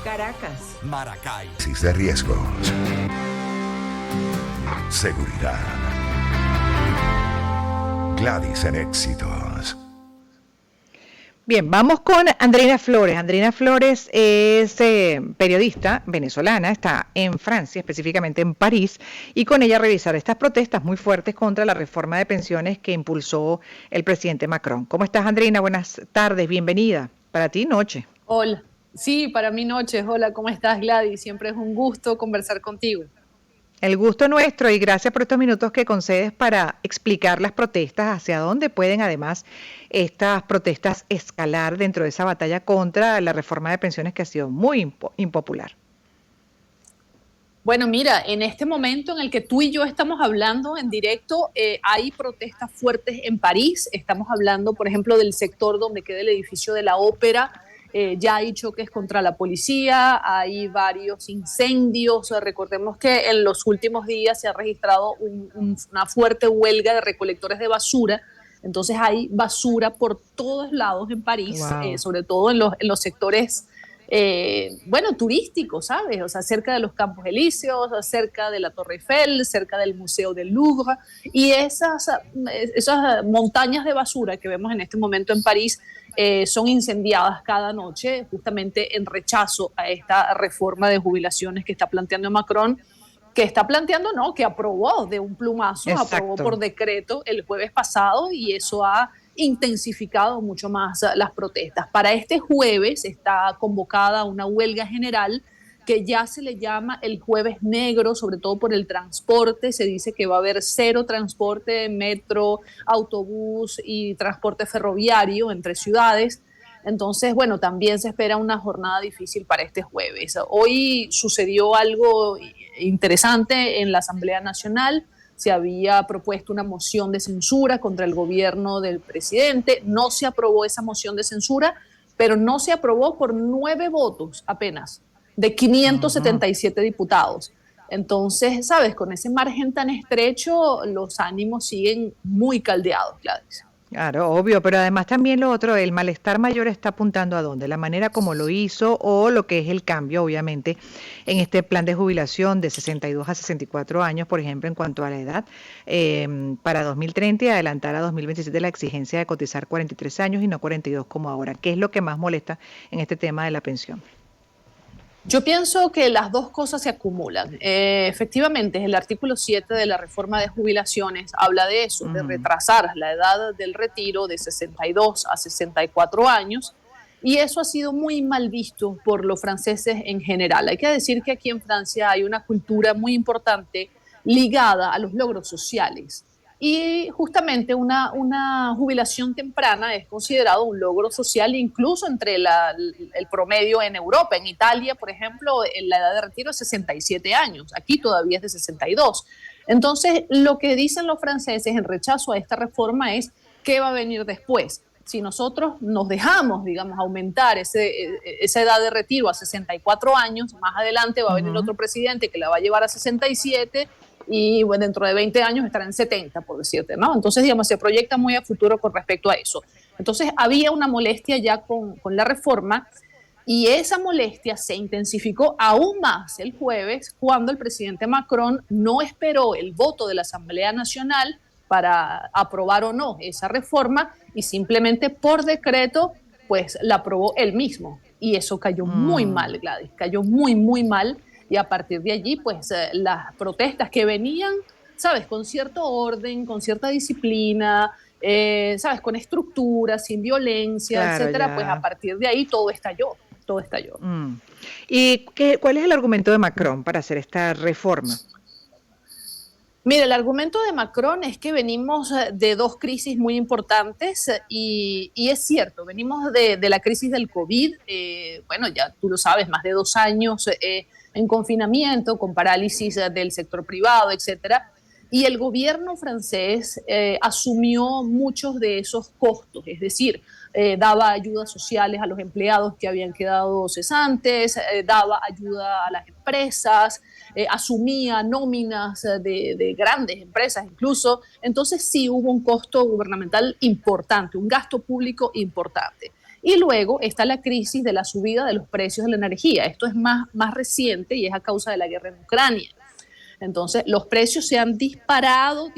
Caracas, Maracay, De riesgos. Seguridad. Gladys en éxitos. Bien, vamos con Andreina Flores. Andreina Flores es periodista venezolana, está en Francia, específicamente en París, y con ella revisar estas protestas muy fuertes contra la reforma de pensiones que impulsó el presidente Macron. ¿Cómo estás, Andreina? Buenas tardes, bienvenida. Para ti, noche. Hola, sí, para mí noches. Hola, ¿cómo estás, Gladys? Siempre es un gusto conversar contigo. El gusto nuestro y gracias por estos minutos que concedes para explicar las protestas, hacia dónde pueden además estas protestas escalar dentro de esa batalla contra la reforma de pensiones que ha sido muy impopular. Bueno, mira, en este momento en el que tú y yo estamos hablando en directo, hay protestas fuertes en París. Estamos hablando, por ejemplo, del sector donde queda el edificio de la ópera. Ya hay choques contra la policía, hay varios incendios. Recordemos que en los últimos días se ha registrado una fuerte huelga de recolectores de basura. Entonces hay basura por todos lados en París, Wow. sobre todo en los sectores bueno, turístico, ¿sabes? O sea, cerca de los Campos Elíseos, cerca de la Torre Eiffel, cerca del Museo del Louvre, y esas montañas de basura que vemos en este momento en París son incendiadas cada noche, justamente en rechazo a esta reforma de jubilaciones que está planteando Macron, que está planteando, no, que aprobó de un plumazo, aprobó Exacto. por decreto el jueves pasado, y eso ha intensificado mucho más las protestas. Para este jueves está convocada una huelga general que ya se le llama el jueves negro, sobre todo por el transporte. Se dice que va a haber cero transporte, metro, autobús y transporte ferroviario entre ciudades. Entonces, bueno, también se espera una jornada difícil para este jueves. Hoy sucedió algo interesante en la Asamblea Nacional. Se había propuesto una moción de censura contra el gobierno del presidente. No se aprobó esa moción de censura, pero no se aprobó por 9 votos apenas, de Ujú. 577 diputados. Entonces, sabes, con ese margen tan estrecho, los ánimos siguen muy caldeados, Gladys. Claro, obvio, pero además también lo otro, el malestar mayor está apuntando a dónde, la manera como lo hizo o lo que es el cambio, obviamente, en este plan de jubilación de 62 a 64 años, por ejemplo, en cuanto a la edad, para 2030 y adelantar a 2027 la exigencia de cotizar 43 años y no 42 como ahora. ¿Qué es lo que más molesta en este tema de la pensión? Yo pienso que las dos cosas se acumulan. Efectivamente, el artículo 7 de la reforma de jubilaciones habla de eso, de Ujú. retrasar la edad del retiro de 62 a 64 años, y eso ha sido muy mal visto por los franceses en general. Hay que decir que aquí en Francia hay una cultura muy importante ligada a los logros sociales. Y justamente una jubilación temprana es considerado un logro social incluso entre el promedio en Europa. En Italia, por ejemplo, la edad de retiro es 67 años, aquí todavía es de 62. Entonces, lo que dicen los franceses en rechazo a esta reforma es qué va a venir después. Si nosotros nos dejamos, digamos, aumentar esa edad de retiro a 64 años, más adelante va a venir Ujú. otro presidente que la va a llevar a 67 y bueno, dentro de 20 años estará en 70, por decirte, ¿no? Entonces, digamos, se proyecta muy a futuro con respecto a eso. Entonces, había una molestia ya con la reforma, y esa molestia se intensificó aún más el jueves cuando el presidente Macron no esperó el voto de la Asamblea Nacional para aprobar o no esa reforma, y simplemente por decreto pues la aprobó él mismo, y eso cayó muy Mm. mal, Gladys, cayó muy, muy mal. Y a partir de allí, pues las protestas que venían, ¿sabes? Con cierto orden, con cierta disciplina, ¿sabes? Con estructura, sin violencia, Claro, etcétera, pues a ya. partir de ahí todo estalló, todo estalló. Mm. ¿Y cuál es el argumento de Macron para hacer esta reforma? Mira, el argumento de Macron es que venimos de dos crisis muy importantes, y es cierto, venimos de la crisis del COVID, bueno, ya tú lo sabes, más de 2 años en confinamiento, con parálisis del sector privado, etcétera, y el gobierno francés asumió muchos de esos costos, es decir, daba ayudas sociales a los empleados que habían quedado cesantes, daba ayuda a las empresas, asumía nóminas de grandes empresas incluso. Entonces sí hubo un costo gubernamental importante, un gasto público importante. Y luego está la crisis de la subida de los precios de la energía. Esto es más reciente y es a causa de la guerra en Ucrania. Entonces, los precios se han disparado.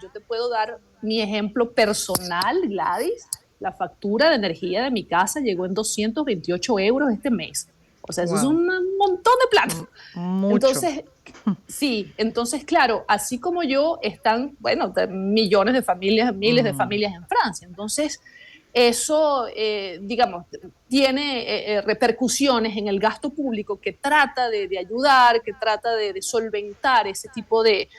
Yo te puedo dar mi ejemplo personal, Gladys. La factura de energía de mi casa llegó en 228 euros este mes. O sea, eso es un montón de plata. Mucho. Entonces, sí, entonces, claro, así como yo, están, bueno, millones de familias, miles de familias en Francia. Entonces, eso, digamos, tiene repercusiones en el gasto público que trata de ayudar, que trata de solventar ese tipo de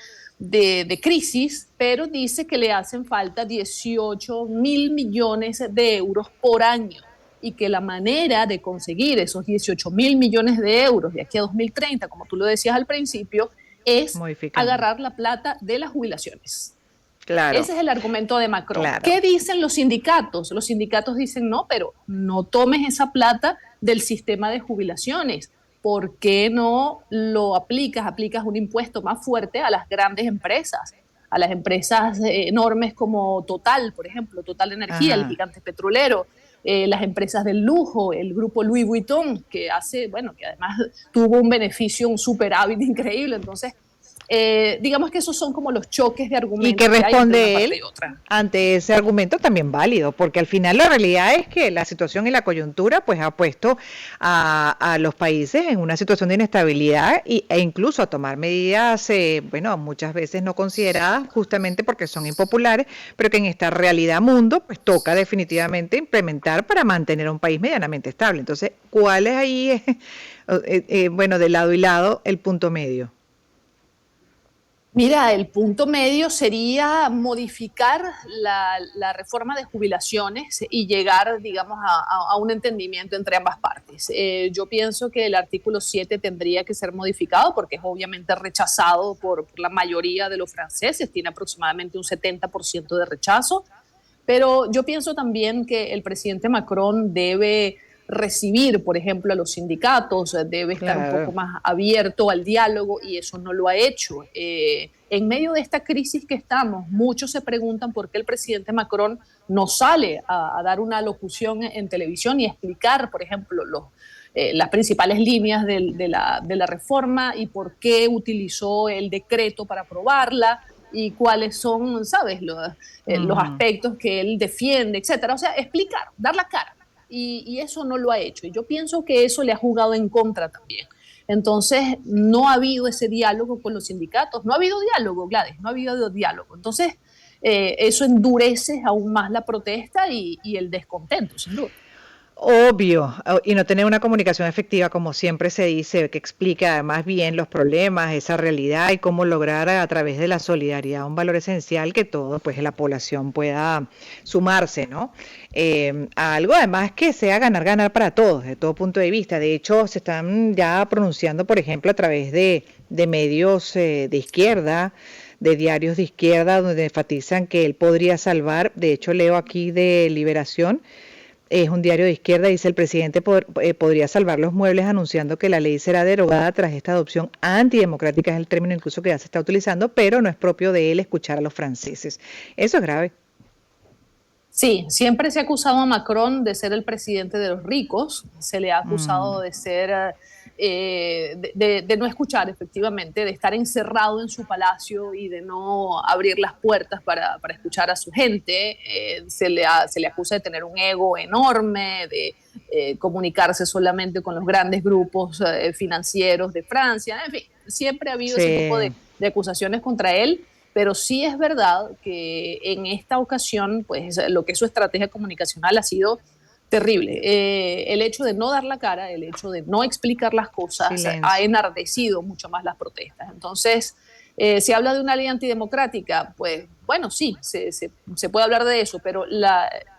crisis, pero dice que le hacen falta 18.000 millones de euros por año y que la manera de conseguir esos 18.000 millones de euros de aquí a 2030, como tú lo decías al principio, es agarrar la plata de las jubilaciones. Claro. Ese es el argumento de Macron. Claro. ¿Qué dicen los sindicatos? Los sindicatos dicen, no, pero no tomes esa plata del sistema de jubilaciones. ¿Por qué no lo aplicas? Aplicas un impuesto más fuerte a las grandes empresas, a las empresas enormes como Total, por ejemplo, Total Energía, el gigante petrolero, las empresas del lujo, el grupo Louis Vuitton, que que además tuvo un beneficio, un superávit increíble. Entonces, digamos que esos son como los choques de argumentos. ¿Y qué responde que hay él ante ese argumento también válido? Porque al final la realidad es que la situación y la coyuntura pues ha puesto a los países en una situación de inestabilidad e incluso a tomar medidas, muchas veces no consideradas justamente porque son impopulares, pero que en esta realidad mundo pues toca definitivamente implementar para mantener a un país medianamente estable. Entonces, ¿cuál es ahí, de lado y lado, el punto medio? Mira, el punto medio sería modificar la reforma de jubilaciones y llegar, digamos, a un entendimiento entre ambas partes. Yo pienso que el artículo 7 tendría que ser modificado porque es obviamente rechazado por la mayoría de los franceses, tiene aproximadamente un 70% de rechazo, pero yo pienso también que el presidente Macron debe recibir, por ejemplo, a los sindicatos, debe estar un poco más abierto al diálogo y eso no lo ha hecho. En medio de esta crisis que estamos, muchos se preguntan por qué el presidente Macron no sale a dar una locución en televisión y explicar, por ejemplo, las principales líneas de la reforma y por qué utilizó el decreto para aprobarla y cuáles son, ¿sabes?, los aspectos que él defiende, etcétera. O sea, explicar, dar la cara. Y eso no lo ha hecho. Y yo pienso que eso le ha jugado en contra también. Entonces, no ha habido ese diálogo con los sindicatos. No ha habido diálogo, Gladys, no ha habido diálogo. Entonces, eso endurece aún más la protesta y el descontento, sin duda. Obvio, y no tener una comunicación efectiva, como siempre se dice, que explique además bien los problemas, esa realidad y cómo lograr a través de la solidaridad un valor esencial que todo, pues la población pueda sumarse, ¿no? A algo además que sea ganar para todos, de todo punto de vista. De hecho, se están ya pronunciando, por ejemplo, a través de medios de izquierda, de diarios de izquierda, donde enfatizan que él podría salvar. De hecho, leo aquí de Liberación. Es un diario de izquierda, dice: el presidente podría salvar los muebles anunciando que la ley será derogada tras esta adopción antidemocrática, es el término incluso que ya se está utilizando, pero no es propio de él escuchar a los franceses. Eso es grave. Sí, siempre se ha acusado a Macron de ser el presidente de los ricos, se le ha acusado de ser, de no escuchar efectivamente, de estar encerrado en su palacio y de no abrir las puertas para escuchar a su gente. Se le acusa de tener un ego enorme, de comunicarse solamente con los grandes grupos financieros de Francia. En fin, siempre ha habido ese tipo de acusaciones contra él. Pero sí es verdad que en esta ocasión, pues lo que es su estrategia comunicacional ha sido terrible. El hecho de no dar la cara, el hecho de no explicar las cosas, ha enardecido mucho más las protestas. Entonces, se habla de una ley antidemocrática, pues bueno, sí, se puede hablar de eso, pero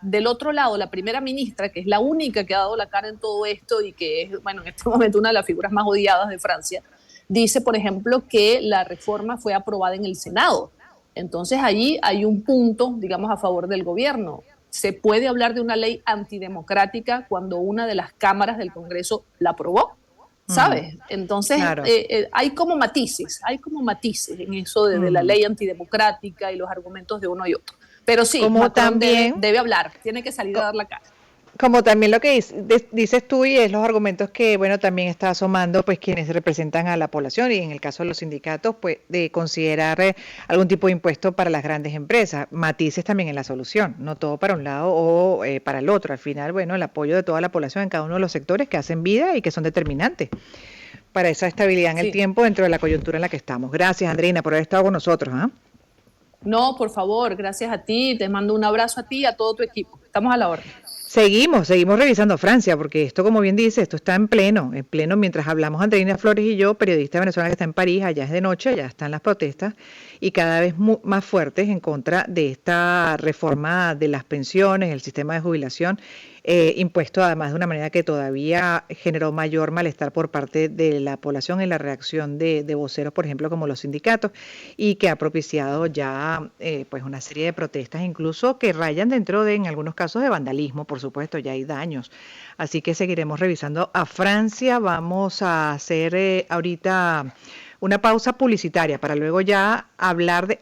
del otro lado, la primera ministra, que es la única que ha dado la cara en todo esto y que es, bueno, en este momento una de las figuras más odiadas de Francia, dice, por ejemplo, que la reforma fue aprobada en el Senado. Entonces, allí hay un punto, digamos, a favor del gobierno. Se puede hablar de una ley antidemocrática cuando una de las cámaras del Congreso la aprobó, ¿sabes? Entonces, claro, hay como matices en eso de la ley antidemocrática y los argumentos de uno y otro. Pero sí, como Macron también debe hablar, tiene que salir a dar la cara. Como también lo que dices tú y es los argumentos que, bueno, también está asomando, pues, quienes representan a la población y en el caso de los sindicatos, pues, de considerar algún tipo de impuesto para las grandes empresas. Matices también en la solución, no todo para un lado o para el otro. Al final, bueno, el apoyo de toda la población en cada uno de los sectores que hacen vida y que son determinantes para esa estabilidad en el Sí. tiempo dentro de la coyuntura en la que estamos. Gracias, Andreina, por haber estado con nosotros. ¿Ah? No, por favor, gracias a ti. Te mando un abrazo a ti y a todo tu equipo. Estamos a la orden. Seguimos revisando Francia, porque esto, como bien dice, esto está en pleno, mientras hablamos Andreina Flores y yo, periodista venezolana que está en París, allá es de noche, allá están las protestas, y cada vez más fuertes en contra de esta reforma de las pensiones, el sistema de jubilación, impuesto además de una manera que todavía generó mayor malestar por parte de la población en la reacción de voceros, por ejemplo, como los sindicatos, y que ha propiciado ya pues una serie de protestas, incluso que rayan dentro de, en algunos casos, de vandalismo, por supuesto, ya hay daños. Así que seguiremos revisando a Francia. Vamos a hacer ahorita una pausa publicitaria para luego ya hablar de